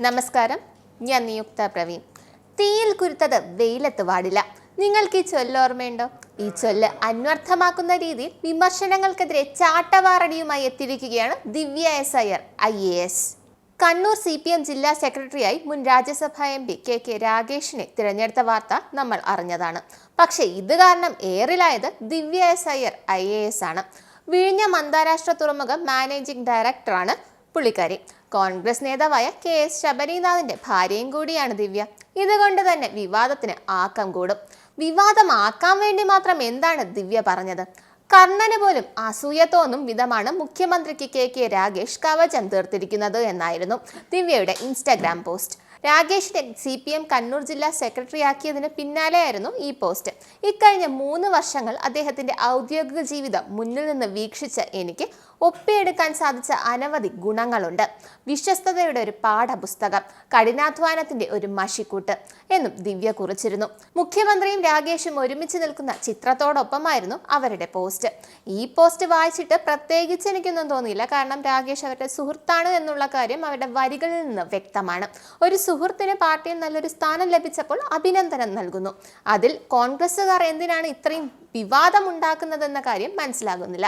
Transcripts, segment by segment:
നമസ്കാരം, ഞാൻ നിയുക്ത പ്രവീൺ. തീയിൽ കുരുത്തത് വെയിലത്ത് വാടില്ല. നിങ്ങൾക്ക് ഈ ചൊല്ല് ഓർമ്മയുണ്ടോ? ഈ ചൊല്ല് അന്വർത്ഥമാക്കുന്ന രീതിയിൽ വിമർശനങ്ങൾക്കെതിരെ ചാട്ടവാറടിയുമായി എത്തിയിരിക്കുകയാണ് Divya S Iyer IAS. Kannur CPM ജില്ലാ സെക്രട്ടറിയായി മുൻ രാജ്യസഭാ MP KK രാഗേഷിനെ തിരഞ്ഞെടുത്ത വാർത്ത നമ്മൾ അറിഞ്ഞതാണ്. പക്ഷേ ഇത് കാരണം ഏറിലായത് ദിവ്യ എസ് അയ്യർ IAS ആണ്. വിഴിഞ്ഞം അന്താരാഷ്ട്ര തുറമുഖം മാനേജിംഗ് ഡയറക്ടറാണ് പുള്ളിക്കാരി. കോൺഗ്രസ് നേതാവായ KS ശബരിനാഥിന്റെ ഭാര്യയും കൂടിയാണ് ദിവ്യ. ഇതുകൊണ്ട് തന്നെ വിവാദത്തിന് ആക്കം കൂടും. വിവാദമാക്കാൻ വേണ്ടി മാത്രം എന്താണ് ദിവ്യ പറഞ്ഞത്? കർണന് പോലും അസൂയ തോന്നും വിധമാണ് മുഖ്യമന്ത്രിക്ക് KK രാഗേഷ് കവചം തീർത്തിരിക്കുന്നത് എന്നായിരുന്നു ദിവ്യയുടെ ഇൻസ്റ്റാഗ്രാം പോസ്റ്റ്. രാഗേഷിനെ CPM കണ്ണൂർ ജില്ലാ സെക്രട്ടറി ആക്കിയതിന് പിന്നാലെയായിരുന്നു ഈ പോസ്റ്റ്. ഇക്കഴിഞ്ഞ 3 വർഷങ്ങൾ അദ്ദേഹത്തിന്റെ ഔദ്യോഗിക ജീവിതം മുന്നിൽ നിന്ന് വീക്ഷിച്ച് എനിക്ക് ഒപ്പിയെടുക്കാൻ സാധിച്ച അനവധി ഗുണങ്ങളുണ്ട്. വിശ്വസ്തതയുടെ ഒരു പാഠപുസ്തകം, കഠിനാധ്വാനത്തിന്റെ ഒരു മഷിക്കൂട്ട് എന്നും ദിവ്യ കുറിച്ചിരുന്നു. മുഖ്യമന്ത്രിയും രാഗേഷും ഒരുമിച്ച് നിൽക്കുന്ന ചിത്രത്തോടൊപ്പമായിരുന്നു അവരുടെ പോസ്റ്റ്. ഈ പോസ്റ്റ് വായിച്ചിട്ട് പ്രത്യേകിച്ച് എനിക്കൊന്നും തോന്നിയില്ല. കാരണം രാഗേഷ് അവരുടെ സുഹൃത്താണ് എന്നുള്ള കാര്യം അവരുടെ വരികളിൽ നിന്ന് വ്യക്തമാണ്. ഒരു സുഹൃത്തിന് പാർട്ടിയിൽ നല്ലൊരു സ്ഥാനം ലഭിച്ചപ്പോൾ അഭിനന്ദനം നൽകുന്നു. അതിൽ കോൺഗ്രസുകാർ എന്തിനാണ് ഇത്രയും വിവാദമുണ്ടാക്കുന്നതെന്ന കാര്യം മനസ്സിലാകുന്നില്ല.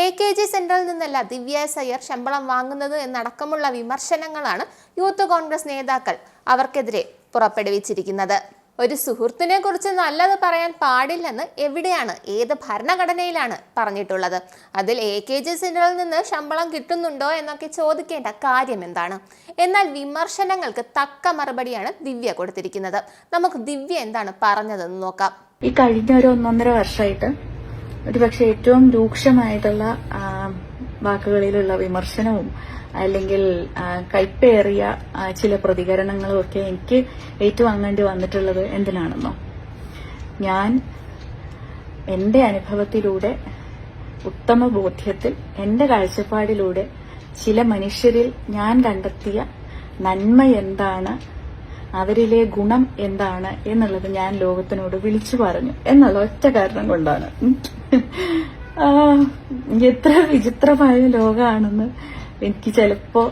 AKG സെന്ററിൽ നിന്നല്ല ദിവ്യ എസ് അയ്യർ ശമ്പളം വാങ്ങുന്നത് എന്നടക്കമുള്ള വിമർശനങ്ങളാണ് യൂത്ത് കോൺഗ്രസ് നേതാക്കൾ അവർക്കെതിരെ പുറപ്പെടുവിച്ചിരിക്കുന്നത്. ഒരു സുഹൃത്തിനെ കുറിച്ച് നല്ലത് പറയാൻ പാടില്ലെന്ന് എവിടെയാണ്, ഏത് ഭരണഘടനയിലാണ് പറഞ്ഞിട്ടുള്ളത്? അതിൽ AKG സെന്ററിൽ നിന്ന് ശമ്പളം കിട്ടുന്നുണ്ടോ എന്നൊക്കെ ചോദിക്കേണ്ട കാര്യം എന്താണ്? എന്നാൽ വിമർശനങ്ങൾക്ക് തക്ക മറുപടിയാണ് ദിവ്യ കൊടുത്തിരിക്കുന്നത്. നമുക്ക് ദിവ്യ എന്താണ് പറഞ്ഞതെന്ന് നോക്കാം. ഈ കഴിഞ്ഞ ഒരു 1.5 വർഷമായിട്ട് ഒരുപക്ഷെ ഏറ്റവും രൂക്ഷമായിട്ടുള്ള വാക്കുകളിലുള്ള വിമർശനവും അല്ലെങ്കിൽ കൈപ്പേറിയ ചില പ്രതികരണങ്ങളും ഒക്കെ എനിക്ക് ഏറ്റുവാങ്ങേണ്ടി വന്നിട്ടുള്ളത് എന്തിനാണെന്നോ, ഞാൻ എന്റെ അനുഭവത്തിലൂടെ, ഉത്തമ ബോധ്യത്തിൽ, എന്റെ കാഴ്ചപ്പാടിലൂടെ ചില മനുഷ്യരിൽ ഞാൻ കണ്ടെത്തിയ നന്മ എന്താണ്, അവരിലെ ഗുണം എന്താണ് എന്നുള്ളത് ഞാൻ ലോകത്തിനോട് വിളിച്ചു പറഞ്ഞു എന്നുള്ള ഒറ്റ കാരണം കൊണ്ടാണ്. എത്ര വിചിത്രമായ ലോകമാണെന്ന് എനിക്ക് ചിലപ്പോ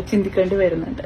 ചിന്തിക്കേണ്ടി വരുന്നുണ്ട്.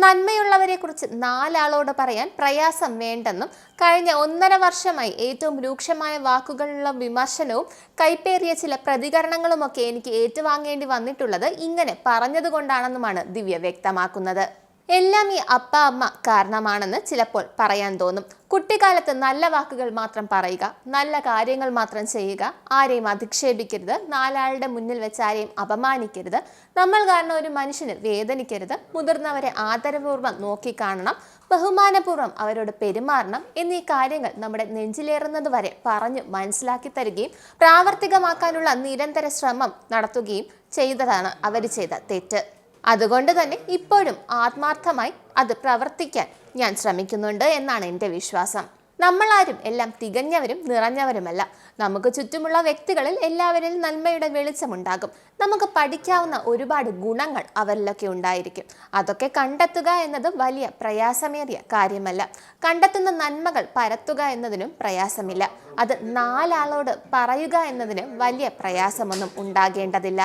നന്മയുള്ളവരെ കുറിച്ച് 4 ആളോട് പറയാൻ പ്രയാസം വേണ്ടെന്നും കഴിഞ്ഞ 1.5 വർഷമായി ഏറ്റവും രൂക്ഷമായ വാക്കുകളുള്ള വിമർശനവും കൈപ്പേറിയ ചില പ്രതികരണങ്ങളുമൊക്കെ എനിക്ക് ഏറ്റുവാങ്ങേണ്ടി വന്നിട്ടുള്ളത് ഇങ്ങനെ പറഞ്ഞതുകൊണ്ടാണെന്നുമാണ് ദിവ്യ വ്യക്തമാക്കുന്നത്. എല്ലാം ഈ അപ്പ അമ്മ കാരണമാണെന്ന് ചിലപ്പോൾ പറയാൻ തോന്നും. കുട്ടിക്കാലത്ത് നല്ല വാക്കുകൾ മാത്രം പറയുക, നല്ല കാര്യങ്ങൾ മാത്രം ചെയ്യുക, ആരെയും അധിക്ഷേപിക്കരുത്, 4 ആളുടെ മുന്നിൽ വെച്ച് ആരെയും അപമാനിക്കരുത്, നമ്മൾ കാരണം ഒരു മനുഷ്യന് വേദനിക്കരുത്, മുതിർന്നവരെ ആദരപൂർവ്വം നോക്കിക്കാണണം, ബഹുമാനപൂർവ്വം അവരോട് പെരുമാറണം എന്നീ കാര്യങ്ങൾ നമ്മുടെ നെഞ്ചിലേറുന്നത് വരെ പറഞ്ഞു മനസ്സിലാക്കി തരികയും പ്രാവർത്തികമാക്കാനുള്ള നിരന്തര ശ്രമം നടത്തുകയും ചെയ്തതാണ് അവർ ചെയ്ത തെറ്റ്. അതുകൊണ്ട് തന്നെ ഇപ്പോഴും ആത്മാർത്ഥമായി അത് പ്രവർത്തിക്കാൻ ഞാൻ ശ്രമിക്കുന്നുണ്ട് എന്നാണ് എൻ്റെ വിശ്വാസം. നമ്മളാരും എല്ലാം തികഞ്ഞവരും നിറഞ്ഞവരുമല്ല. നമുക്ക് ചുറ്റുമുള്ള വ്യക്തികളിൽ എല്ലാവരിലും നന്മയുടെ വെളിച്ചമുണ്ടാകും. നമുക്ക് പഠിക്കാവുന്ന ഒരുപാട് ഗുണങ്ങൾ അവരിലൊക്കെ ഉണ്ടായിരിക്കും. അതൊക്കെ കണ്ടെത്തുക എന്നത് വലിയ പ്രയാസമേറിയ കാര്യമല്ല. കണ്ടെത്തുന്ന നന്മകൾ പരത്തുക എന്നതിനും പ്രയാസമില്ല. അത് 4 ആളോട് പറയുക എന്നതിന് വലിയ പ്രയാസമൊന്നും ഉണ്ടാകേണ്ടതില്ല.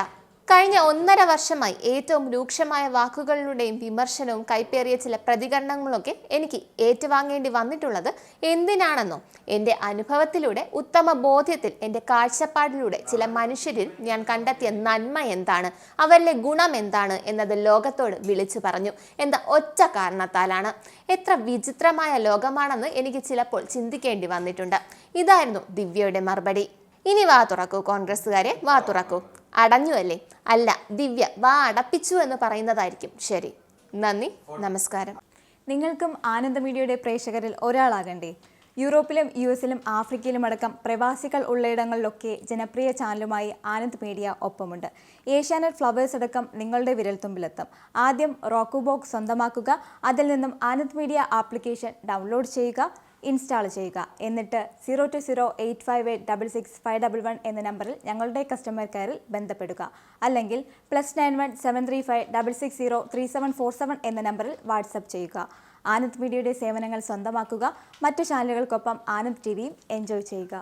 കഴിഞ്ഞ 1.5 വർഷമായി ഏറ്റവും രൂക്ഷമായ വാക്കുകളിലൂടെയും വിമർശനവും കൈപ്പേറിയ ചില പ്രതികരണങ്ങളൊക്കെ എനിക്ക് ഏറ്റുവാങ്ങേണ്ടി വന്നിട്ടുള്ളത് എന്തിനാണെന്നോ, എൻ്റെ അനുഭവത്തിലൂടെ, ഉത്തമ ബോധ്യത്തിൽ, എൻ്റെ കാഴ്ചപ്പാടിലൂടെ ചില മനുഷ്യരിൽ ഞാൻ കണ്ടെത്തിയ നന്മ എന്താണ്, അവരിലെ ഗുണം എന്താണ് എന്നത് ലോകത്തോട് വിളിച്ചു പറഞ്ഞു എന്ന ഒറ്റ കാരണത്താലാണ്. എത്ര വിചിത്രമായ ലോകമാണെന്ന് എനിക്ക് ചിലപ്പോൾ ചിന്തിക്കേണ്ടി വന്നിട്ടുണ്ട്. ഇതായിരുന്നു ദിവ്യയുടെ മറുപടി. ഇനി വാ തുറക്കൂ കോൺഗ്രസ്സുകാരെ, വാ തുറക്കൂ. അടഞ്ഞു അല്ലേ? അല്ല, ദിവ്യ വാ അടപ്പിച്ചു എന്ന് പറയുന്നതായിരിക്കും ശരി. നന്ദി, നമസ്കാരം. നിങ്ങൾക്കും ആനന്ദ മീഡിയയുടെ പ്രേക്ഷകരിൽ ഒരാളാകണ്ടേ? യൂറോപ്പിലും US-ലും ആഫ്രിക്കയിലും അടക്കം പ്രവാസികൾ ഉള്ളയിടങ്ങളിലൊക്കെ ജനപ്രിയ ചാനലുമായി ആനന്ദ് മീഡിയ ഒപ്പമുണ്ട്. ഏഷ്യാനെറ്റ് ഫ്ലവേഴ്സ് അടക്കം നിങ്ങളുടെ വിരൽത്തുമ്പിലെത്തും. ആദ്യം റോക്കു ബോക്സ് സ്വന്തമാക്കുക. അതിൽ നിന്നും ആനന്ദ് മീഡിയ ആപ്ലിക്കേഷൻ ഡൗൺലോഡ് ചെയ്യുക, ഇൻസ്റ്റാൾ ചെയ്യുക. എന്നിട്ട് 02085866511 എന്ന നമ്പറിൽ ഞങ്ങളുടെ കസ്റ്റമർ കെയറിൽ ബന്ധപ്പെടുക. അല്ലെങ്കിൽ +91 735 660 3747 എന്ന നമ്പറിൽ വാട്സപ്പ് ചെയ്യുക. ആനന്ദ് മീഡിയയുടെ സേവനങ്ങൾ സ്വന്തമാക്കുക. മറ്റു ചാനലുകൾക്കൊപ്പം ആനന്ദ് TVയും എൻജോയ് ചെയ്യുക.